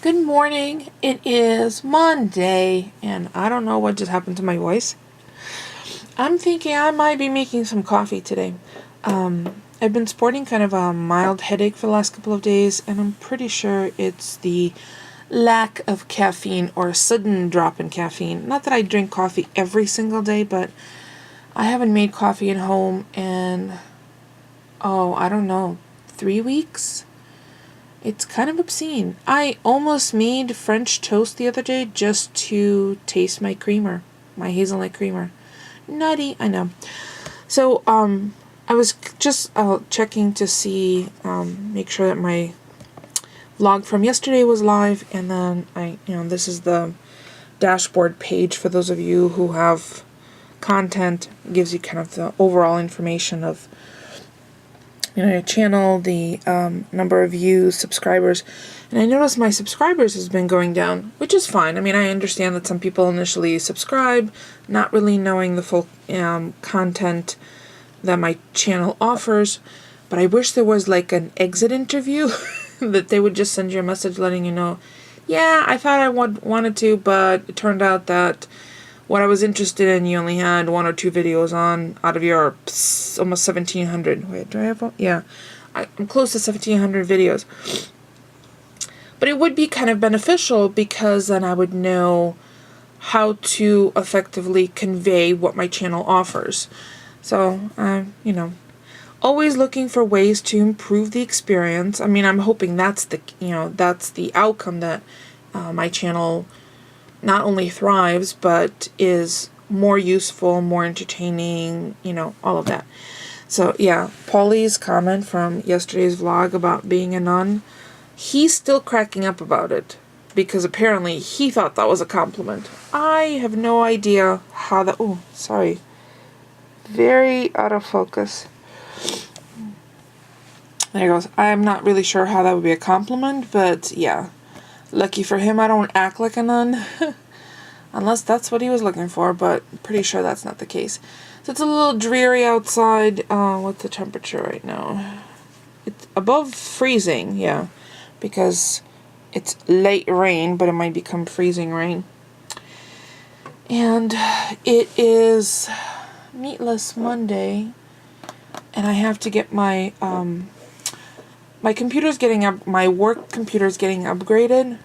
Good morning. It is Monday, and I don't know what just happened to my voice. I'm thinking I might be making some coffee today. I've been sporting kind of a mild headache for the last couple of days, and I'm pretty sure it's the lack of caffeine or a sudden drop in caffeine. Not that I drink coffee every single day, but I haven't made coffee at home in, I don't know, 3 weeks? It's kind of obscene. I almost made French toast the other day just to taste my creamer, my hazelnut creamer. Nutty, I know. So, I was just checking to see, make sure that my vlog from yesterday was live, and then this is the dashboard page for those of you who have content. It gives you kind of the overall information of your channel, the number of views, subscribers, and I noticed my subscribers has been going down, which is fine. I mean, I understand that some people initially subscribe, not really knowing the full content that my channel offers, but I wish there was like an exit interview that they would just send you a message letting you know, yeah, I thought I wanted to, but it turned out that what I was interested in, you only had 1 or 2 videos on out of your almost 1,700. Wait, do I have one? Yeah. I'm close to 1,700 videos. But it would be kind of beneficial because then I would know how to effectively convey what my channel offers. So, always looking for ways to improve the experience. I mean, I'm hoping that's the outcome, that my channel not only thrives, but is more useful, more entertaining, all of that. So yeah, Paulie's comment from yesterday's vlog about being a nun, he's still cracking up about it because apparently he thought that was a compliment. I have no idea how that, very out of focus. There he goes. I'm not really sure how that would be a compliment, but yeah. Lucky for him, I don't act like a nun. Unless that's what he was looking for, but pretty sure that's not the case. So it's a little dreary outside. What's the temperature right now? It's above freezing, yeah. Because it's late rain, but it might become freezing rain. And it is Meatless Monday. And I have to get my my computer's getting up. My work computer's getting upgraded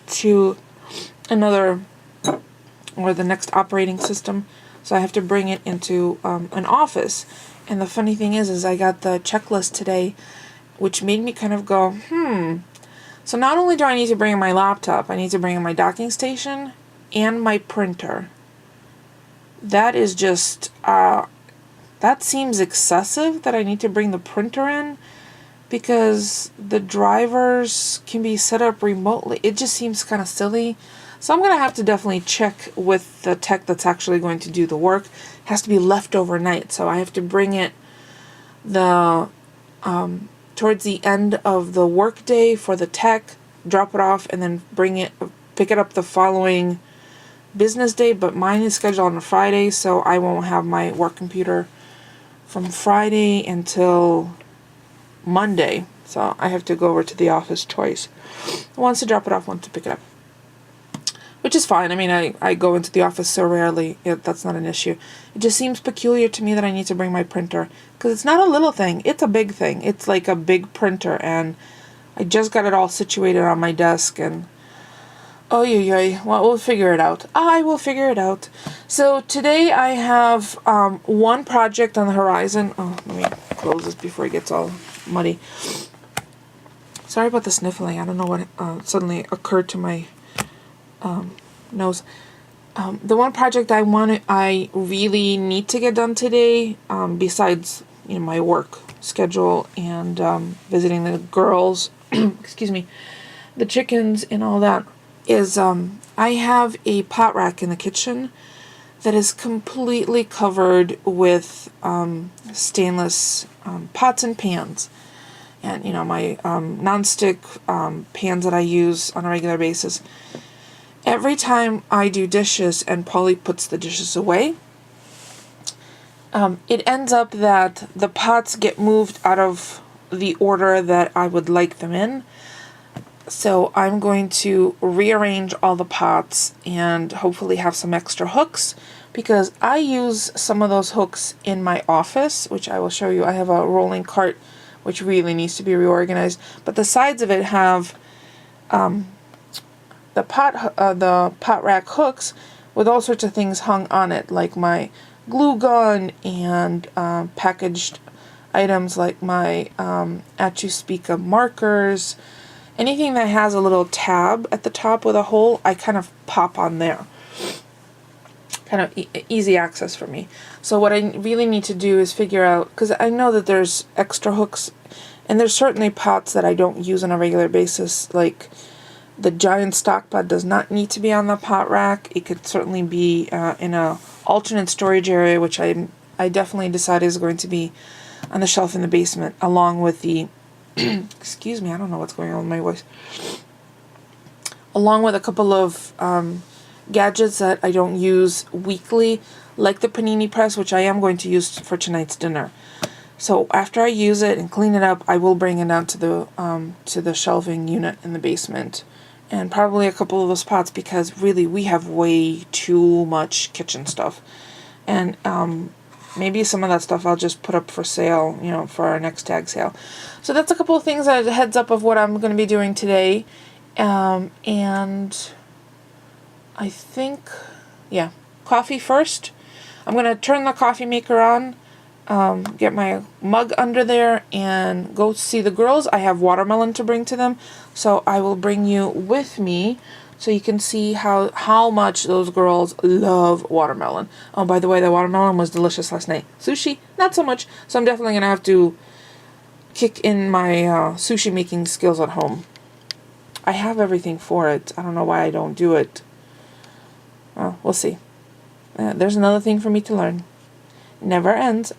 to another, or the next operating system. So I have to bring it into an office. And the funny thing is I got the checklist today, which made me kind of go, So not only do I need to bring in my laptop, I need to bring in my docking station and my printer. That is just, that seems excessive that I need to bring the printer in, because the drivers can be set up remotely. It just seems kind of silly. So I'm going to have to definitely check with the tech that's actually going to do the work. It has to be left overnight, so I have to bring it towards the end of the work day for the tech, drop it off, and then pick it up the following business day. But mine is scheduled on a Friday, so I won't have my work computer from Friday until Monday. So I have to go over to the office twice. Once to drop it off, once to pick it up. Which is fine. I mean, I go into the office so rarely, that's not an issue. It just seems peculiar to me that I need to bring my printer, because it's not a little thing, it's a big thing. It's like a big printer, and I just got it all situated on my desk, and well, we'll figure it out. I will figure it out. So today I have one project on the horizon. Oh, let me close this before it gets all muddy. Sorry about the sniffling. I don't know what suddenly occurred to my nose. The one project I really need to get done today, besides my work schedule and visiting the girls, excuse me, the chickens and all that, is I have a pot rack in the kitchen that is completely covered with stainless pots and pans. And my nonstick pans that I use on a regular basis. Every time I do dishes and Polly puts the dishes away, it ends up that the pots get moved out of the order that I would like them in. So I'm going to rearrange all the pots and hopefully have some extra hooks, because I use some of those hooks in my office, which I will show you. I have a rolling cart which really needs to be reorganized, but the sides of it have the pot rack hooks with all sorts of things hung on it, like my glue gun and packaged items like my At You Speak of markers. Anything that has a little tab at the top with a hole, I kind of pop on there. Kind of easy access for me. So what I really need to do is figure out, because I know that there's extra hooks, and there's certainly pots that I don't use on a regular basis, like the giant stock pot does not need to be on the pot rack. It could certainly be in a alternate storage area, which I definitely decided is going to be on the shelf in the basement, along with the excuse me, I don't know what's going on with my voice. Along with a couple of gadgets that I don't use weekly, like the panini press, which I am going to use for tonight's dinner. So after I use it and clean it up, I will bring it down to the shelving unit in the basement, and probably a couple of those pots, because really we have way too much kitchen stuff, and maybe some of that stuff I'll just put up for sale, for our next tag sale. So that's a couple of things, a heads up of what I'm going to be doing today. And I think, coffee first. I'm going to turn the coffee maker on, get my mug under there, and go see the girls. I have watermelon to bring to them, so I will bring you with me so you can see how much those girls love watermelon. Oh, by the way, the watermelon was delicious last night. Sushi, not so much, so I'm definitely going to have to kick in my sushi making skills at home. I have everything for it. I don't know why I don't do it. We'll see. There's another thing for me to learn. Never ends.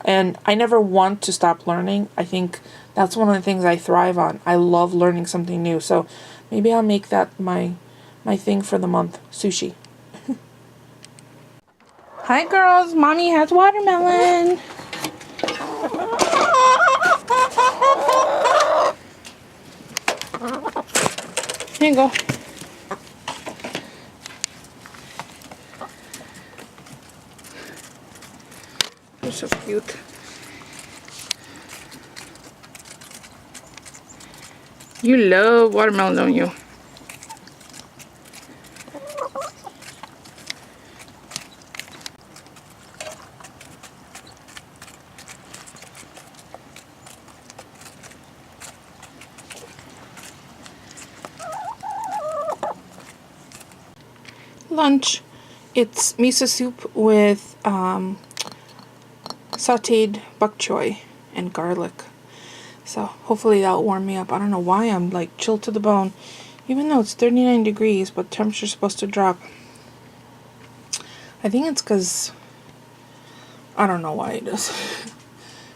And I never want to stop learning. I think that's one of the things I thrive on. I love learning something new. So maybe I'll make that my thing for the month. Sushi. Hi girls, mommy has watermelon. Here you go. You're so cute. You love watermelon, don't you? Lunch. It's miso soup with sauteed bok choy and garlic. So hopefully that'll warm me up. I don't know why I'm like chilled to the bone, even though it's 39 degrees, but temperature's supposed to drop. I think it's because I don't know why it is.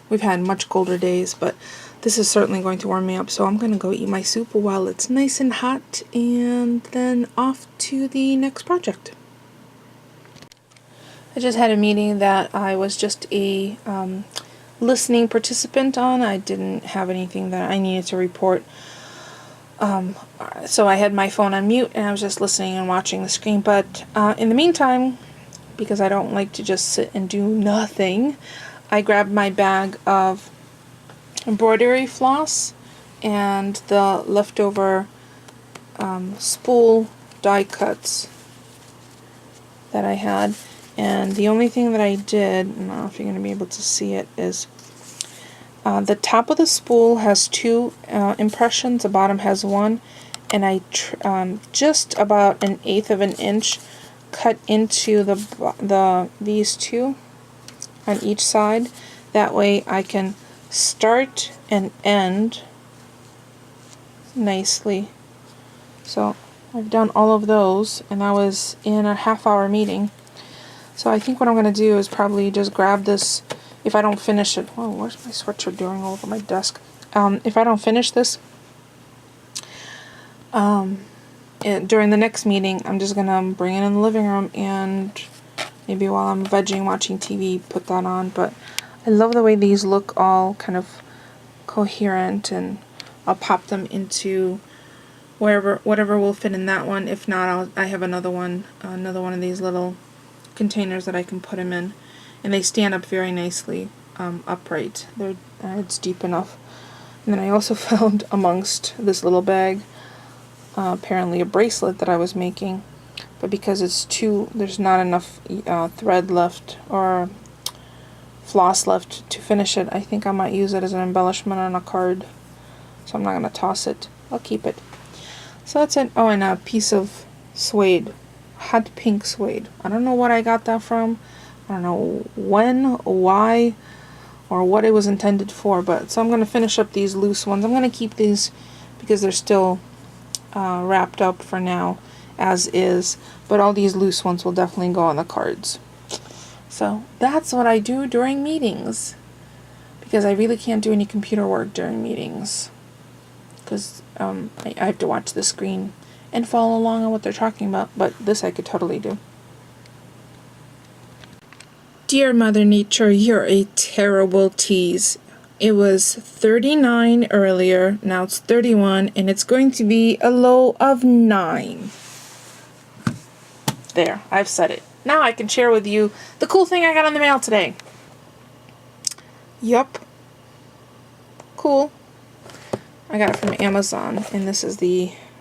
We've had much colder days, but this is certainly going to warm me up. So I'm going to go eat my soup while it's nice and hot, and then off to the next project. I just had a meeting that I was just a listening participant on. I didn't have anything that I needed to report. So I had my phone on mute and I was just listening and watching the screen. But in the meantime, because I don't like to just sit and do nothing, I grabbed my bag of embroidery floss and the leftover spool die cuts that I had. And the only thing that I did, I don't know if you're going to be able to see it, is the top of the spool has two impressions, the bottom has one, and I just about 1/8 of an inch cut into these two on each side. That way I can start and end nicely. So I've done all of those, and I was in a half-hour meeting. So I think what I'm going to do is probably just grab this, if I don't finish it. Oh, where's my sweatshirt doing all over my desk? If I don't finish this during the next meeting, I'm just going to bring it in the living room, and maybe while I'm vegging, watching TV, put that on. But I love the way these look all kind of coherent, and I'll pop them into whatever will fit in that one. If not, I have another one of these little containers that I can put them in, and they stand up very nicely upright. It's deep enough. And then I also found amongst this little bag apparently a bracelet that I was making, but because there's not enough thread left or floss left to finish it, I think I might use it as an embellishment on a card. So I'm not going to toss it. I'll keep it. So that's it. Oh, and a piece of suede. Hot pink suede. I don't know what I got that from. I don't know when, why, or what it was intended for. But so I'm going to finish up these loose ones. I'm going to keep these because they're still wrapped up for now as is. But all these loose ones will definitely go on the cards. So that's what I do during meetings, because I really can't do any computer work during meetings, because I have to watch the screen and follow along on what they're talking about, but this I could totally do. Dear Mother Nature, you're a terrible tease. It was 39 earlier, now it's 31, and it's going to be a low of 9. There, I've said it. Now I can share with you the cool thing I got in the mail today. Yup. Cool. I got it from Amazon, and this is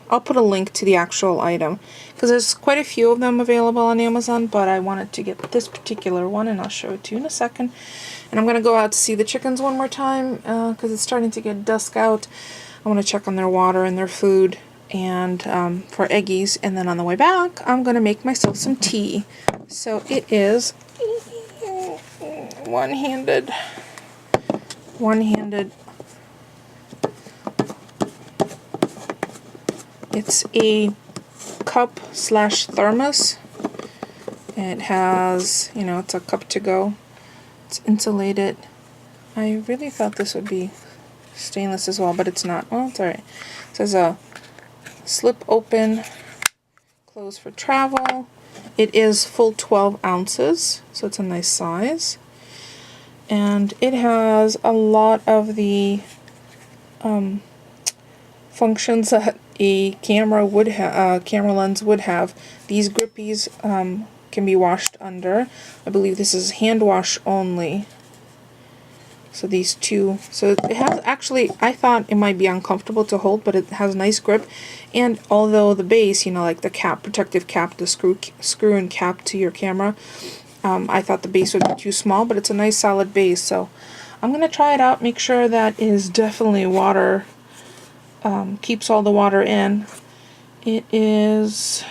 I'll put a link to the actual item, because there's quite a few of them available on Amazon, but I wanted to get this particular one, and I'll show it to you in a second. And I'm going to go out to see the chickens one more time, because it's starting to get dusk out. I want to check on their water and their food, and for eggies, and then on the way back I'm going to make myself some tea. So it is one-handed. It's a cup / thermos. It has, it's a cup to go. It's insulated. I really thought this would be stainless as well, but it's not. Well, it's alright. It says a slip open, close for travel. It is full 12 ounces, so it's a nice size. And it has a lot of the functions that a camera lens would have. These grippies can be washed under. I believe this is hand wash only. So these two, so it has actually, I thought it might be uncomfortable to hold, but it has a nice grip. And although the base, like the cap, protective cap, the screw and cap to your camera, I thought the base would be too small, but it's a nice solid base. So I'm going to try it out, make sure that it is definitely water, keeps all the water in. It is,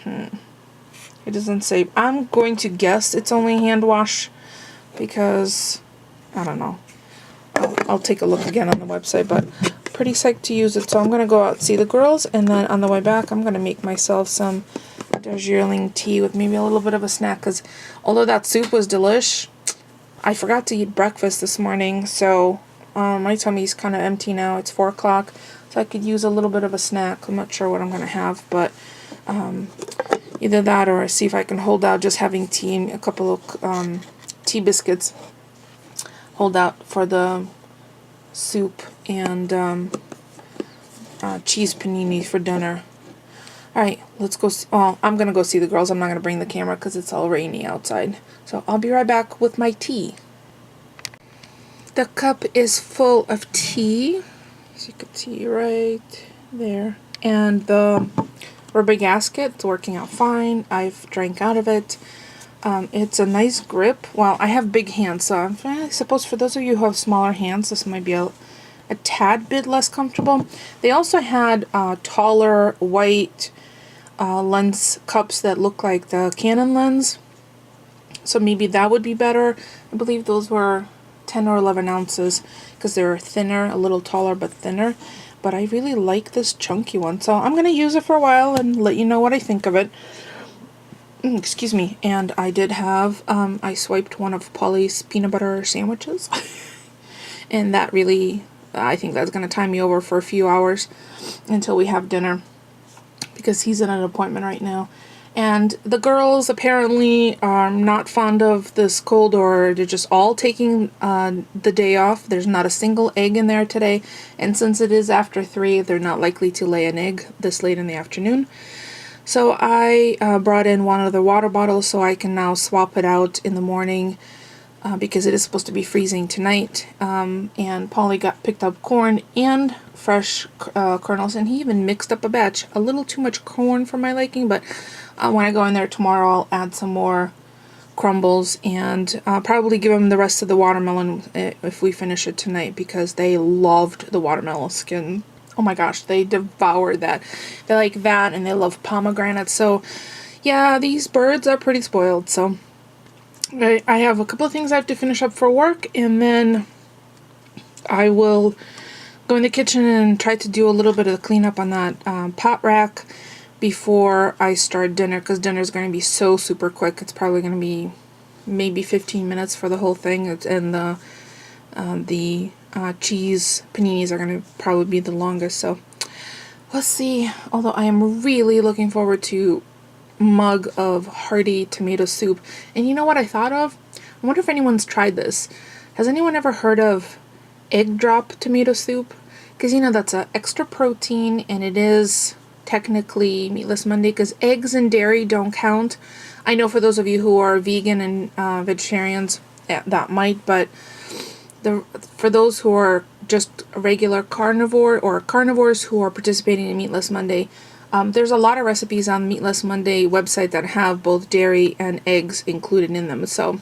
it doesn't say, I'm going to guess it's only hand wash, because I don't know. I'll take a look again on the website, but pretty psyched to use it. So I'm going to go out and see the girls, and then on the way back I'm going to make myself some Darjeeling tea with maybe a little bit of a snack, because although that soup was delish, I forgot to eat breakfast this morning, so my tummy's kind of empty now. It's 4 o'clock, so I could use a little bit of a snack. I'm not sure what I'm going to have, but either that or see if I can hold out just having tea, a couple of tea biscuits, hold out for the soup, and cheese panini for dinner. Alright, let's go. I'm going to go see the girls. I'm not going to bring the camera because it's all rainy outside. So I'll be right back with my tea. The cup is full of tea, as you can see right there. And the rubber gasket is working out fine. I've drank out of it. It's a nice grip. Well, I have big hands, so I suppose for those of you who have smaller hands, this might be a tad bit less comfortable. They also had taller white lens cups that look like the Canon lens, so maybe that would be better. I believe those were 10 or 11 ounces because they're thinner, a little taller but thinner. But I really like this chunky one, so I'm going to use it for a while and let you know what I think of it. Excuse me. And I did have, I swiped one of Polly's peanut butter sandwiches. And that really, I think that's going to time me over for a few hours until we have dinner, because he's at an appointment right now. And the girls apparently are not fond of this cold, or they're just all taking the day off. There's not a single egg in there today. And since it is after 3, they're not likely to lay an egg this late in the afternoon. So I brought in one of the water bottles so I can now swap it out in the morning because it is supposed to be freezing tonight. And Polly picked up corn and fresh kernels, and he even mixed up a batch. A little too much corn for my liking, but when I go in there tomorrow, I'll add some more crumbles and probably give them the rest of the watermelon if we finish it tonight, because they loved the watermelon skin. Oh my gosh, they devoured that. They like that, and they love pomegranates. So yeah, these birds are pretty spoiled. So I have a couple of things I have to finish up for work, and then I will go in the kitchen and try to do a little bit of cleanup on that pot rack before I start dinner, because dinner is going to be so super quick. It's probably going to be maybe 15 minutes for the whole thing, and the cheese paninis are going to probably be the longest. So let's see. Although I am really looking forward to a mug of hearty tomato soup. And you know what I thought of? I wonder if anyone's tried this. Has anyone ever heard of egg drop tomato soup? Because you know that's an extra protein, and it is technically Meatless Monday because eggs and dairy don't count. I know for those of you who are vegan and vegetarians, that might, but for those who are just a regular carnivore or carnivores who are participating in Meatless Monday, there's a lot of recipes on Meatless Monday website that have both dairy and eggs included in them. So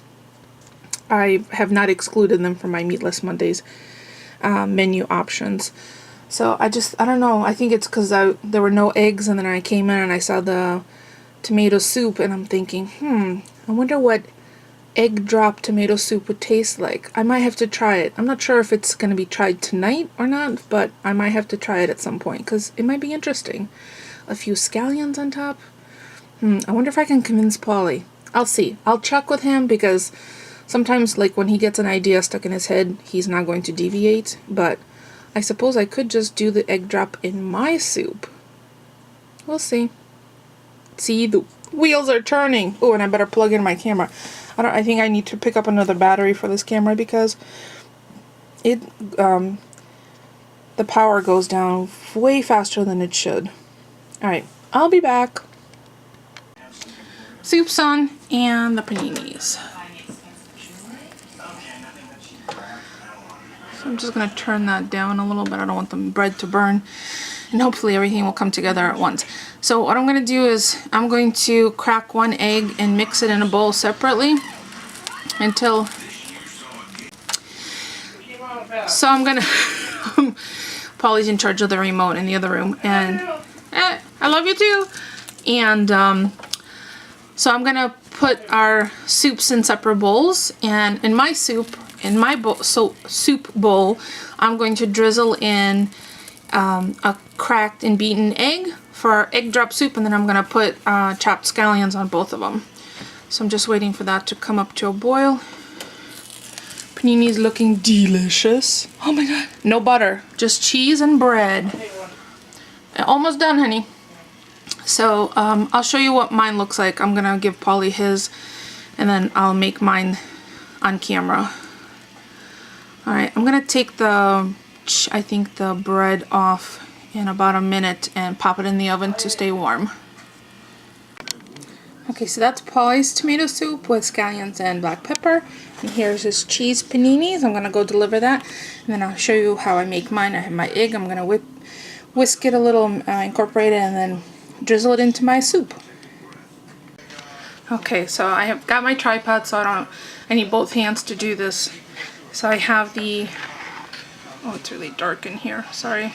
I have not excluded them from my Meatless Mondays menu options. So I don't know. I think it's because there were no eggs, and then I came in and I saw the tomato soup, and I'm thinking, I wonder what egg drop tomato soup would taste like. I might have to try it. I'm not sure if it's going to be tried tonight or not, but I might have to try it at some point because it might be interesting. A few scallions on top. I wonder if I can convince Polly. I'll see. I'll check with him, because sometimes, like, when he gets an idea stuck in his head, he's not going to deviate, but I suppose I could just do the egg drop in my soup. We'll see. See, the wheels are turning. Oh, and I better plug in my camera. I think I need to pick up another battery for this camera, because the power goes down way faster than it should. Alright, I'll be back. Soup's on, and the paninis. So I'm just going to turn that down a little bit. I don't want the bread to burn. And hopefully everything will come together at once. So what I'm going to do is I'm going to crack one egg and mix it in a bowl separately until... So I'm going to... Polly's in charge of the remote in the other room. And I love you too. And so I'm going to put our soups in separate bowls. And in my soup... In my soup bowl, I'm going to drizzle in a cracked and beaten egg for our egg drop soup, and then I'm going to put chopped scallions on both of them. So I'm just waiting for that to come up to a boil. Panini's looking delicious. Oh my god. No butter, just cheese and bread. Almost done, honey. So I'll show you what mine looks like. I'm going to give Polly his, and then I'll make mine on camera. Alright, I'm going to take the bread off in about a minute and pop it in the oven to stay warm. Okay, so that's Polly's tomato soup with scallions and black pepper. And here's his cheese paninis. I'm going to go deliver that. And then I'll show you how I make mine. I have my egg. I'm going to whisk it a little, incorporate it, and then drizzle it into my soup. Okay, so I have got my tripod, so I need both hands to do this. So I have the, oh, it's really dark in here, sorry.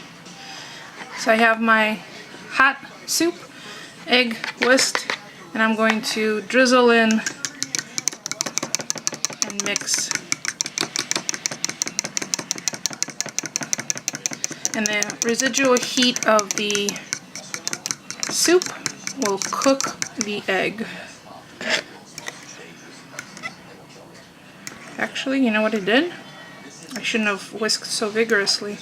So I have my hot soup, egg whisked, and I'm going to drizzle in and mix. And the residual heat of the soup will cook the egg. Actually, you know what I did? I shouldn't have whisked so vigorously.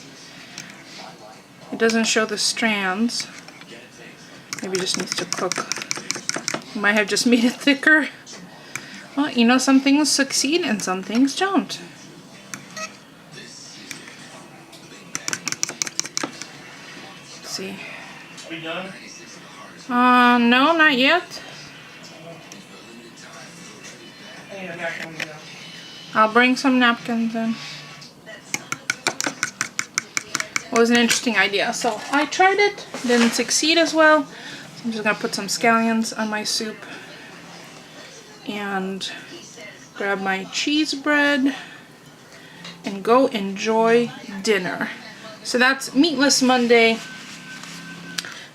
It doesn't show the strands. Maybe it just needs to cook. Might have just made it thicker. Well, you know, some things succeed and some things don't. Let's see. Are you done? No, not yet. I need a napkin. I'll bring some napkins in. It was an interesting idea. So I tried it, didn't succeed as well. So I'm just gonna put some scallions on my soup and grab my cheese bread and go enjoy dinner. So that's Meatless Monday,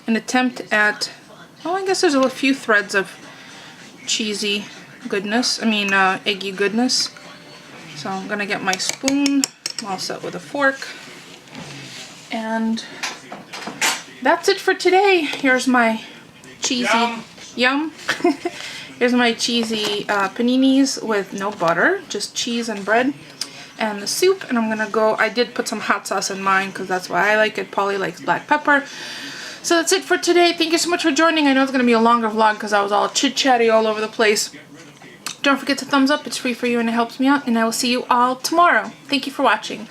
an attempt at, oh, I guess there's a few threads of cheesy goodness, eggy goodness. So I'm gonna get my spoon, all set with a fork, and that's it for today. Here's my cheesy, yum. Here's my cheesy paninis with no butter, just cheese and bread, and the soup. And I'm gonna go, I did put some hot sauce in mine because that's why I like it. Polly likes black pepper. So that's it for today. Thank you so much for joining. I know it's gonna be a longer vlog because I was all chit-chatty all over the place. Don't forget to thumbs up. It's free for you and it helps me out. And I will see you all tomorrow. Thank you for watching.